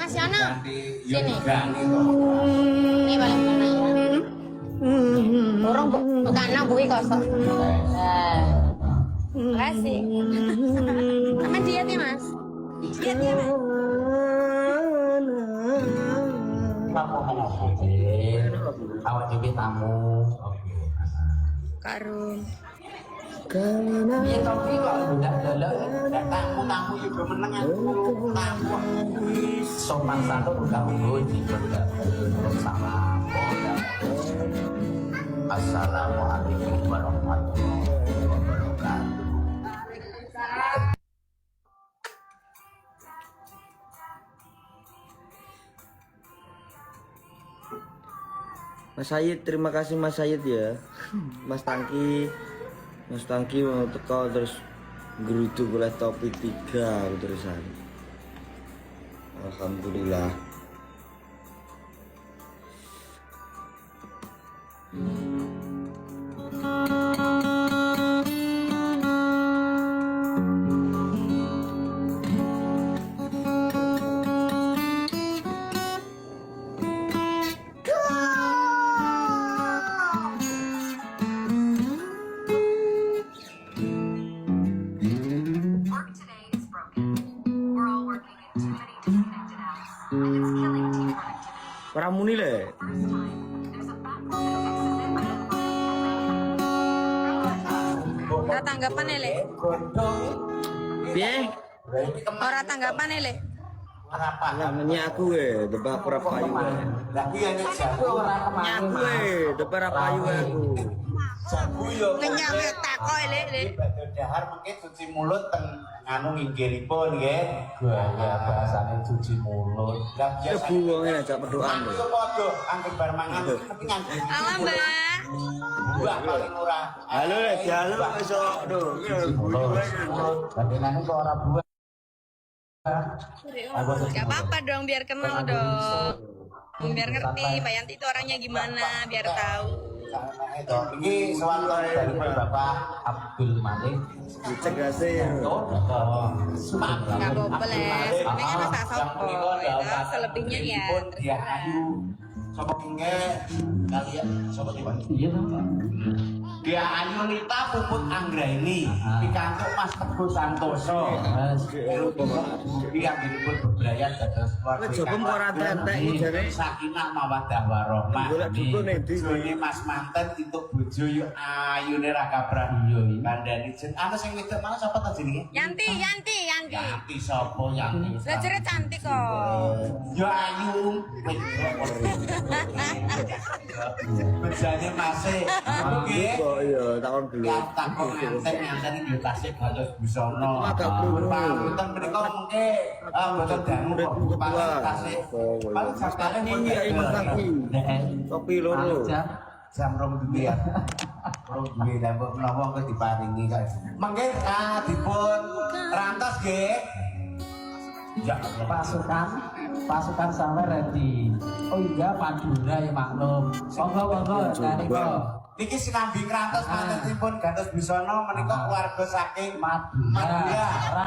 Mas Yana. Sini. Ini paling tenang ya. Orang bekana bui kosong. Makasih. Sama diet ya Mas. Diet ya Mas. Awak jadi tamu. Karung. Iya tapi kok udah tamu juga meneng aku tamu. Sopan santun udah di salam. Assalamualaikum warahmatullahi wabarakatuh. Mas Sayid, terima kasih Mas Sayid ya. Mas Tangki mau teko terus geruduk oleh topi 3 terusan. Alhamdulillah. Pramuni le. Ora tanggapan Le. Piye? Ora tanggapan Le. Namanya aku debak berapa ayu. Lagi yang Aku debak berapa ayu aku. jabu yo Ngenyam takoi Le. batu dahar mungkin cuci mulut teng nganu nginggilipun nggih. Gaya bahasane cuci mulut. Lah Ya biasa buangin aja berdoaan Aku deh. padha angger bar mangan tapi nganggo. Halo Mbak. Wah paling murah. Halo halo besok aduh. Bandingannya kok ora buah. Gak apa-apa dong, biar kenal dong. Biar ngerti Pak Yanti itu orangnya gimana, biar tahu. Ini soal dari Bapak Abdul Malik. Dicek sih. Gak boleh, sebenarnya kan masa sopo, itu selebihnya ya. Dia ayu. Sopo kenge kalian sopo tiba. Dia ayu Nita Puput Anggraini pikantuk Mas Teguh Santoso. Dia diribut bebrayat dados keluarga. Coba kok ora entek jane. Sakinah mawaddah warahmah. Golek duku ning ndi? Jone Mas manten entuk bojo yo ayune ra kabrah yo. Kandhani jen ana sing wedok mana sapa ta jenenge? Yanti. Yanti sapa Yanti? Lah jere cantik kok. Yo ayu. Bejane masih nggih. Kok iya takon dulu. Ya takon nganten iki tasik kados busana. Agak krungu. Pangapunten menika mengke mboten dangu kok. Murid-murid Tasik. Oh, Paling sakjane iya Mas Tangki. Topi loro. Jam rong duwe ya. Rong duwe lah mbok menawa kok diparingi kok. Mengke dipun rantos nggih. Ya, pasukan sampai ready. Oh iya, Madura ya maklum. Monggo dari kok. Niki sinambi rantos mantenipun gantos busana menika keluarga saking Madura. Madura.